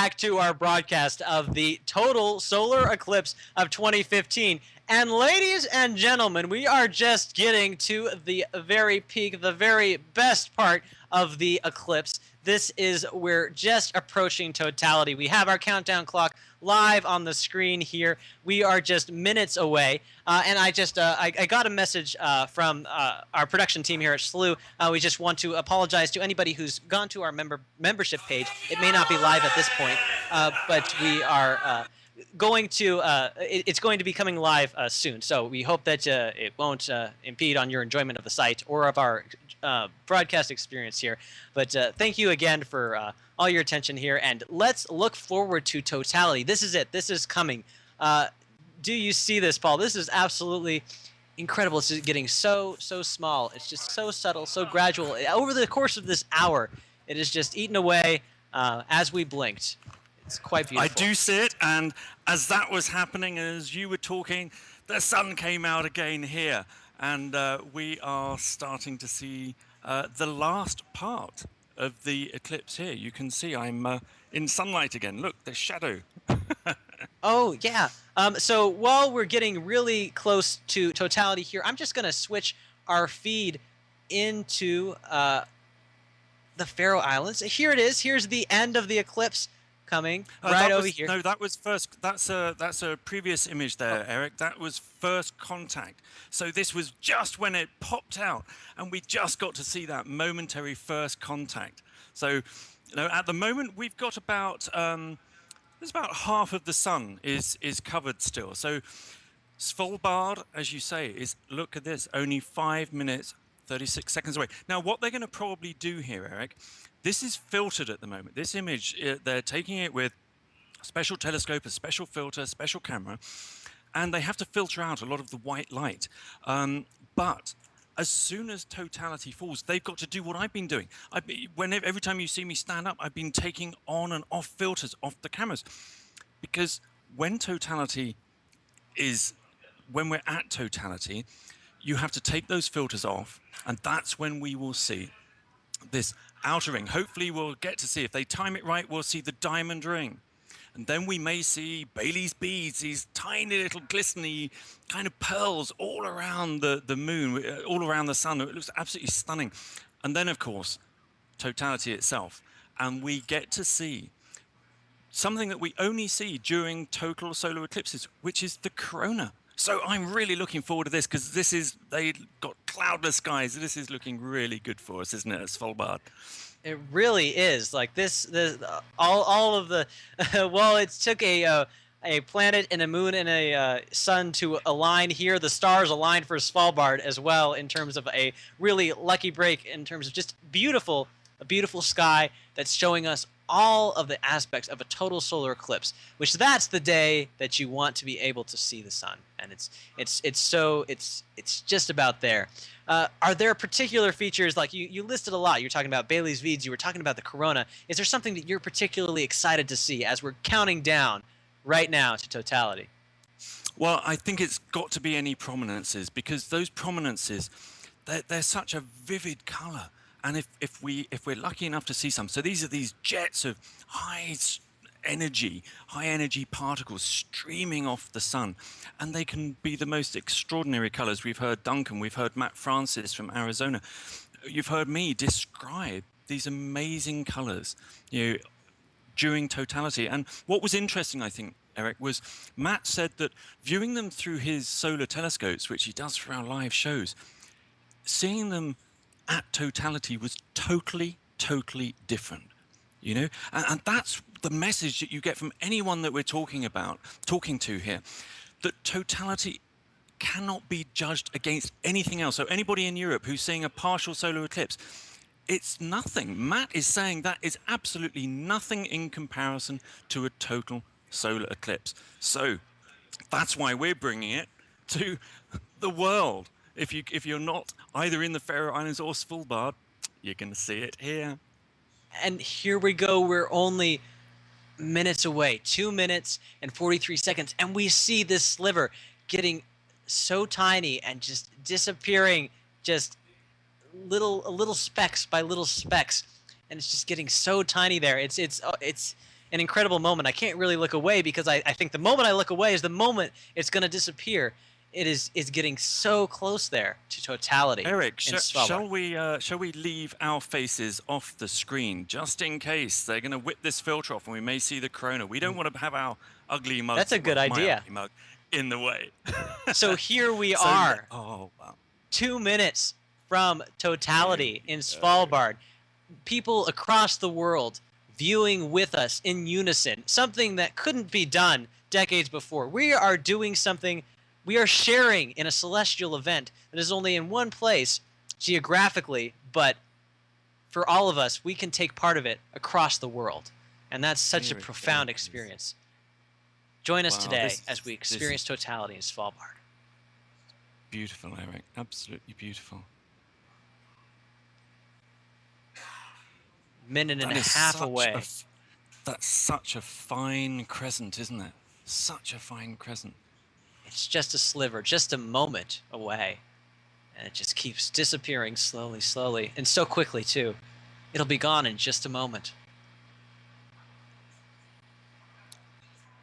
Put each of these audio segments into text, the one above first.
back to our broadcast of the total solar eclipse of 2015. And ladies and gentlemen, we are just getting to the very peak, the very best part of the eclipse. We're just approaching totality. We have our countdown clock live on the screen here. We are just minutes away. And I got a message from our production team here at SLU. We just want to apologize to anybody who's gone to our membership page. It may not be live at this point, but we are it's going to be coming live soon. So we hope that it won't impede on your enjoyment of the site or of our broadcast experience here. But thank you again for all your attention here, and let's look forward to totality. This is it. This is coming. Do you see this, Paul? This is absolutely incredible. It's just getting so small. It's just so subtle, so gradual. Over the course of this hour, it is just eaten away as we blinked. It's quite beautiful. I do see it, and as that was happening, as you were talking, the sun came out again here, and we are starting to see the last part of the eclipse here. You can see I'm in sunlight again. Look, the shadow. Oh, yeah. So while we're getting really close to totality here, I'm just going to switch our feed into the Faroe Islands. Here it is. Here's the end of the eclipse coming over here. No, that was first. That's a previous image there, Eric. That was first contact. So this was just when it popped out, and we just got to see that momentary first contact. So, at the moment we've got about there's about half of the sun is covered still. So Svalbard, as you say, is, look at this, only 5 minutes 36 seconds away. Now, what they're going to probably do here, Eric, this is filtered at the moment. This image, they're taking it with a special telescope, a special filter, a special camera, and they have to filter out a lot of the white light. But as soon as totality falls, they've got to do what I've been doing. Every time you see me stand up, I've been taking on and off filters off the cameras. Because when we're at totality, you have to take those filters off, and that's when we will see this outer ring. Hopefully we'll get to see, if they time it right, we'll see the diamond ring. And then we may see Bailey's beads, these tiny little glistening kind of pearls all around the moon, all around the sun. It looks absolutely stunning. And then, of course, totality itself. And we get to see something that we only see during total solar eclipses, which is the corona. So I'm really looking forward to this, because they got cloudless skies. This is looking really good for us, isn't it, at Svalbard? It really is. Like all of the well, it took a planet and a moon and a sun to align here. The stars aligned for Svalbard as well, in terms of a really lucky break, in terms of just a beautiful sky that's showing us all of the aspects of a total solar eclipse, which that's the day that you want to be able to see the sun, and it's just about there. Are there particular features, like you listed a lot? You're talking about Bailey's beads, you were talking about the corona. Is there something that you're particularly excited to see as we're counting down right now to totality? Well, I think it's got to be any prominences, because those prominences, they're such a vivid color. And if we're lucky enough to see some, so these are these jets of high energy particles streaming off the sun, and they can be the most extraordinary colors. We've heard Duncan, we've heard Matt Francis from Arizona, you've heard me describe these amazing colors, during totality. And what was interesting, I think, Eric, was Matt said that viewing them through his solar telescopes, which he does for our live shows, seeing them at totality was totally different, and that's the message that you get from anyone that we're talking to here, that totality cannot be judged against anything else. So anybody in Europe who's seeing a partial solar eclipse, it's nothing. Matt is saying that is absolutely nothing in comparison to a total solar eclipse. So that's why we're bringing it to the world. If you're not either in the Faroe Islands or Svalbard, you're going to see it here. And here we go. We're only minutes away, 2 minutes and 43 seconds, and we see this sliver getting so tiny and just disappearing, just little specks by little specks, and it's just getting so tiny there. It's an incredible moment. I can't really look away because I think the moment I look away is the moment it's going to disappear. Is getting so close there to totality Eric, in Svalbard. shall we leave our faces off the screen just in case they're going to whip this filter off and we may see the corona? We don't want to have our ugly mugs, That's a good well, my idea. ugly mug, in the way. So here we So are, oh wow. 2 minutes from totality in Svalbard. People across the world viewing with us in unison, something that couldn't be done decades before. We are doing something, we are sharing in a celestial event that is only in one place geographically, but for all of us, we can take part of it across the world. And that's such a Here it profound is. experience. Join us Wow, today this- as we this experience is- totality in Svalbard. Beautiful, Eric. Absolutely beautiful. Minute and That a is half such away. that's such a fine crescent, isn't it? Such a fine crescent. It's just a sliver, just a moment away. And it just keeps disappearing slowly, slowly, and so quickly, too. It'll be gone in just a moment.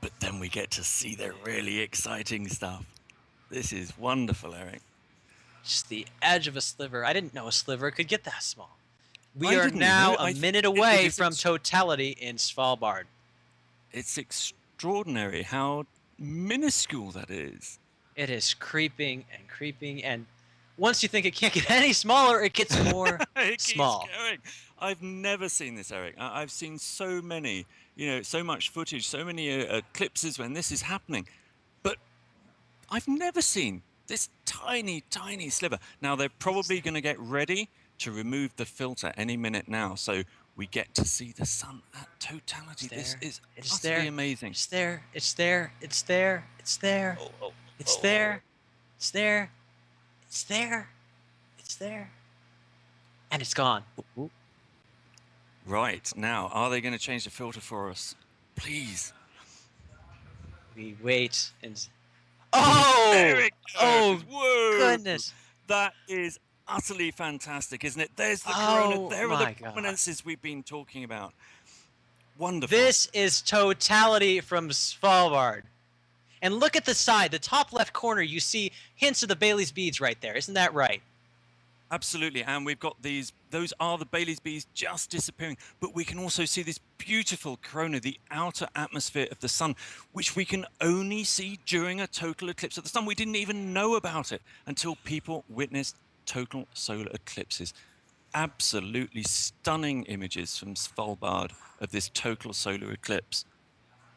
But then we get to see the really exciting stuff. This is wonderful, Eric. Just the edge of a sliver. I didn't know a sliver could get that small. We I are didn't now either. a minute away is from totality in Svalbard. It's extraordinary how minuscule that is. It is creeping and creeping, and once you think it can't get any smaller, it gets more It keeps small. going. I've never seen this, Eric. I've seen so many, so much footage, so many eclipses when this is happening, but I've never seen this tiny, tiny sliver. Now they're probably going to get ready to remove the filter any minute now, so we get to see the sun at totality. This is It's utterly there. amazing. It's there. It's there. It's there. It's there. It's there. It's there. It's there. It's there. And it's gone. Right, now, are they going to change the filter for us? Please. We wait and. Oh! Eric! Oh, Whoa! goodness. That is utterly fantastic, isn't it? There's the Oh, corona. There are my the God. prominences we've been talking about. Wonderful. This is totality from Svalbard. And look at the side, the top left corner, you see hints of the Bailey's beads right there. Isn't that right? Absolutely, and we've got those are the Bailey's bees just disappearing, but we can also see this beautiful corona, the outer atmosphere of the sun, which we can only see during a total eclipse of the sun. We didn't even know about it until people witnessed total solar eclipses. Absolutely stunning images from Svalbard of this total solar eclipse.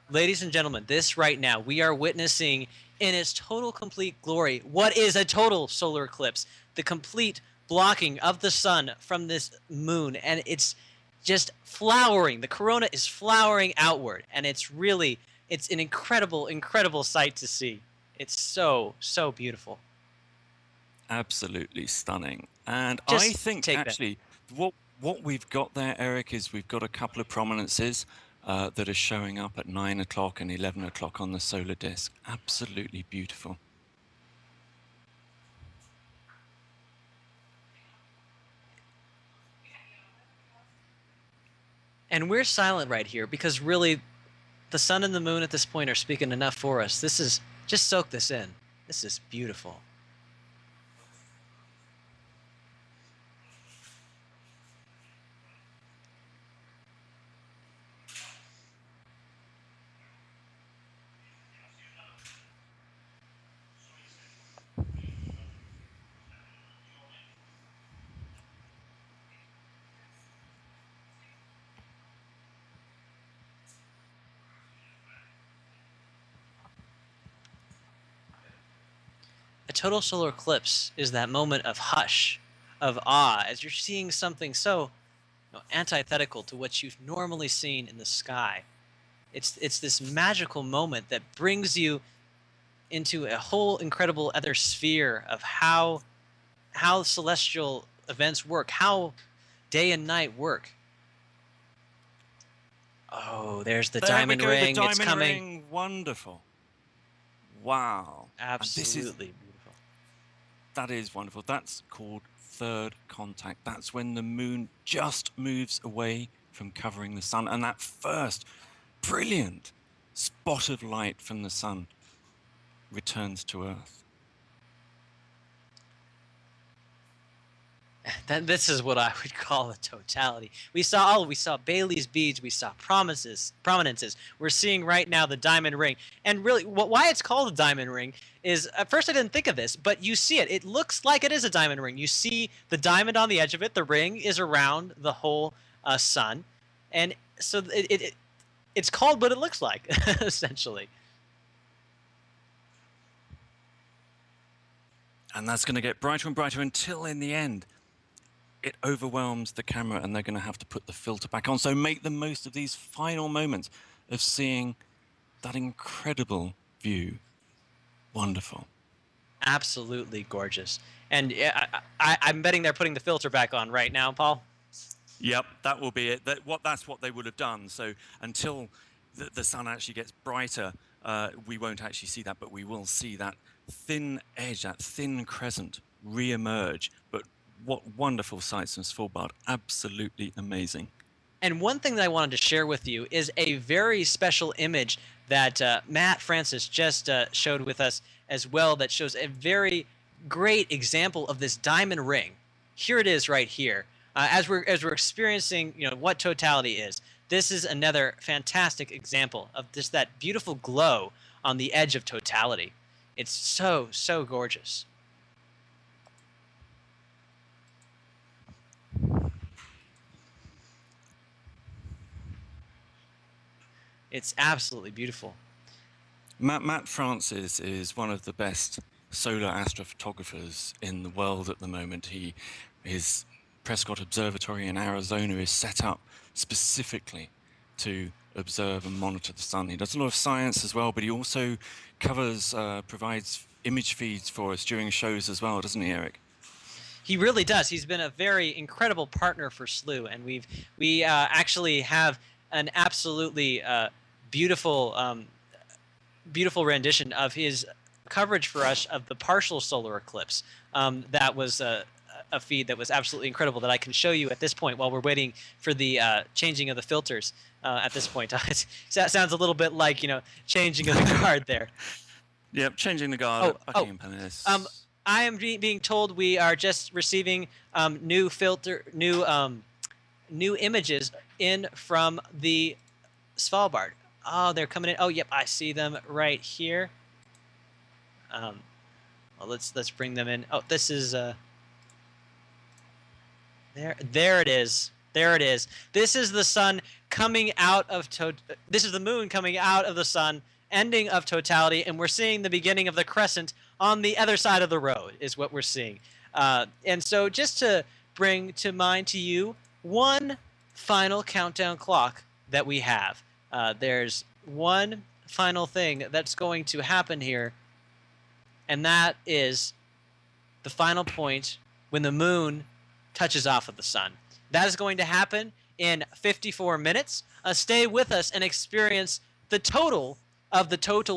Ladies and gentlemen, this right now, we are witnessing in its total complete glory what is a total solar eclipse. The complete blocking of the sun from this moon, and it's just flowering. The corona is flowering outward, and it's an incredible sight to see. It's so beautiful. Absolutely stunning. And Just I think take that. actually what we've got there, Eric, is we've got a couple of prominences that are showing up at 9 o'clock and 11 o'clock on the solar disk. Absolutely beautiful. And we're silent right here because really the sun and the moon at this point are speaking enough for us. Just soak this in. This is beautiful. A total solar eclipse is that moment of hush, of awe, as you're seeing something so antithetical to what you've normally seen in the sky. It's this magical moment that brings you into a whole incredible other sphere of how celestial events work, how day and night work. Oh, there's the There we diamond go, ring. the It's diamond coming. ring. Wonderful. Wow. And this is Absolutely beautiful. That is wonderful. That's called third contact. That's when the moon just moves away from covering the sun. And that first brilliant spot of light from the sun returns to Earth. Then this is what I would call a totality. We saw Bailey's beads, we saw prominences. We're seeing right now the diamond ring. And really, why it's called a diamond ring is, at first I didn't think of this, but you see it. It looks like it is a diamond ring. You see the diamond on the edge of it. The ring is around the whole sun. And so it's called what it looks like, essentially. And that's going to get brighter and brighter until in the end, it overwhelms the camera and they're going to have to put the filter back on. So make the most of these final moments of seeing that incredible view. Wonderful. Absolutely gorgeous. And I'm betting they're putting the filter back on right now, Paul. Yep, that will be it. That's what they would have done. So until the sun actually gets brighter, we won't actually see that, but we will see that thin edge, that thin crescent re-emerge. But what wonderful sights in Svalbard. Absolutely amazing. And one thing that I wanted to share with you is a very special image that Matt Francis just showed with us as well, that shows a very great example of this diamond ring. Here it is right here. As we're experiencing, what totality is. This is another fantastic example of just that beautiful glow on the edge of totality. It's so, so gorgeous. It's absolutely beautiful. Matt Francis is one of the best solar astrophotographers in the world at the moment. His Prescott Observatory in Arizona is set up specifically to observe and monitor the sun. He does a lot of science as well, but he also provides image feeds for us during shows as well, doesn't he, Eric? He really does. He's been a very incredible partner for SLU, and we actually have an absolutely beautiful rendition of his coverage for us of the partial solar eclipse. That was a feed that was absolutely incredible that I can show you at this point while we're waiting for the changing of the filters at this point. That sounds a little bit like, changing of the guard there. Yep, changing the guard at Buckingham Palace. I am being told we are just receiving new images in from the Svalbard. Oh, they're coming in. Oh, yep, I see them right here. Well, let's bring them in. Oh, this is there it is. There it is. This is the sun coming out of this is the moon coming out of the sun, ending of totality, and we're seeing the beginning of the crescent on the other side of the road is what we're seeing. And so just to bring to mind to you one final countdown clock that we have. There's one final thing that's going to happen here, and that is the final point when the moon touches off of the sun. That is going to happen in 54 minutes. Stay with us and experience the total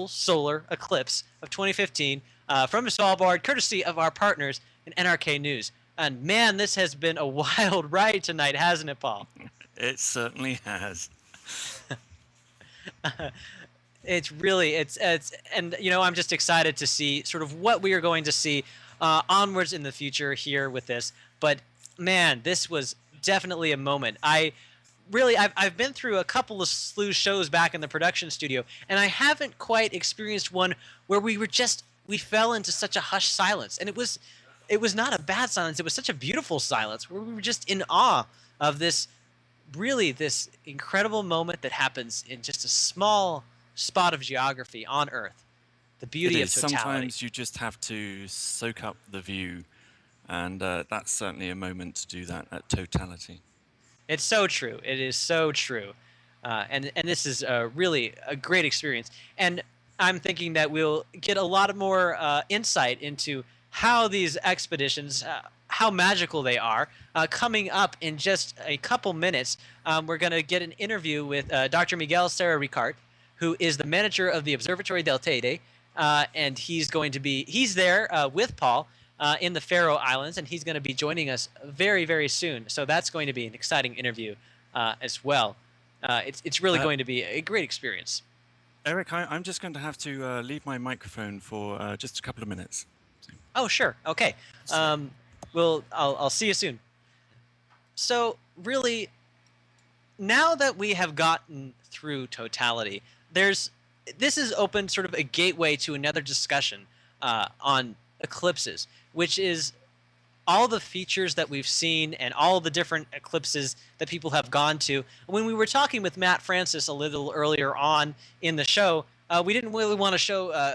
solar eclipse of 2015 from Svalbard, courtesy of our partners in NRK News. And man, this has been a wild ride tonight, hasn't it, Paul? It certainly has. It's and I'm just excited to see sort of what we are going to see onwards in the future here with this. But man, this was definitely a moment. I've been through a couple of SLU shows back in the production studio, and I haven't quite experienced one where we fell into such a hushed silence. And it was not a bad silence. It was such a beautiful silence where we were just in awe of this incredible moment that happens in just a small spot of geography on Earth. The beauty of totality. Sometimes you just have to soak up the view, and that's certainly a moment to do that at totality. It's so true. It is so true. And this is really a great experience. And I'm thinking that we'll get a lot more insight into how these expeditions, how magical they are. Coming up in just a couple minutes, we're going to get an interview with Dr. Miguel Serra Ricart, who is the manager of the Observatory del Teide, and he's there with Paul in the Faroe Islands, and he's going to be joining us very, very soon. So that's going to be an exciting interview as well. It's really Uh, going to be a great experience. Eric, I'm just going to have to leave my microphone for just a couple of minutes. Oh, sure. Okay. So, Um, I'll see you soon. So really, now that we have gotten through totality, there's this has opened sort of a gateway to another discussion on eclipses, which is all the features that we've seen and all the different eclipses that people have gone to. When we were talking with Matt Francis a little earlier on in the show, we didn't really want to show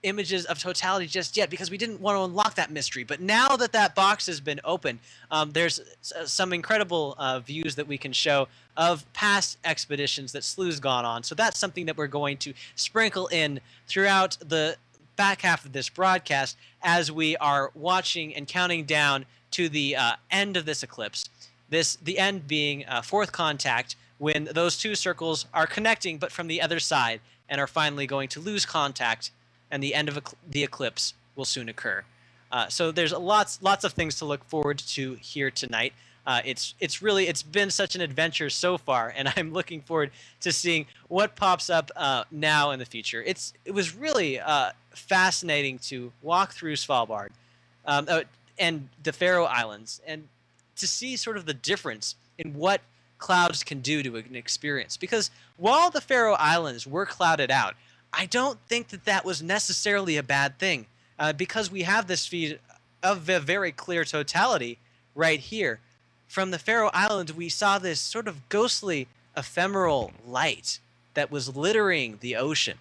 images of totality just yet because we didn't want to unlock that mystery. But now that that box has been opened, there's some incredible views that we can show of past expeditions that Slew's gone on. So that's something that we're going to sprinkle in throughout the back half of this broadcast as we are watching and counting down to the end of this eclipse. The end being fourth contact, when those two circles are connecting but from the other side and are finally going to lose contact, and the end of the eclipse will soon occur. So there's lots of things to look forward to here tonight. It's been such an adventure so far, and I'm looking forward to seeing what pops up now in the future. It was really fascinating to walk through Svalbard and the Faroe Islands, and to see sort of the difference in what clouds can do to an experience. Because while the Faroe Islands were clouded out, I don't think that that was necessarily a bad thing, because we have this feed of a very clear totality right here. From the Faroe Islands, we saw this sort of ghostly, ephemeral light that was littering the ocean,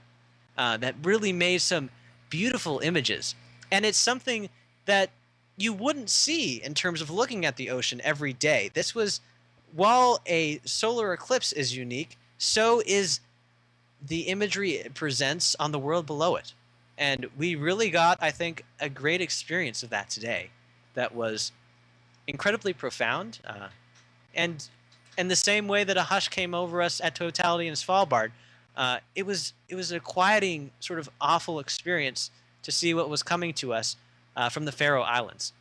that really made some beautiful images. And it's something that you wouldn't see in terms of looking at the ocean every day. This was, while a solar eclipse is unique, so is the imagery it presents on the world below it. And we really got, I think, a great experience of that today that was incredibly profound. And in the same way that a hush came over us at Totality in Svalbard, it was a quieting, sort of awful experience to see what was coming to us from the Faroe Islands.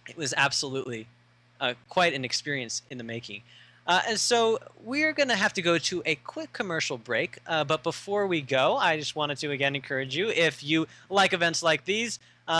It was absolutely quite an experience in the making. And so we're going to have to go to a quick commercial break. But before we go, I just wanted to again encourage you, if you like events like these,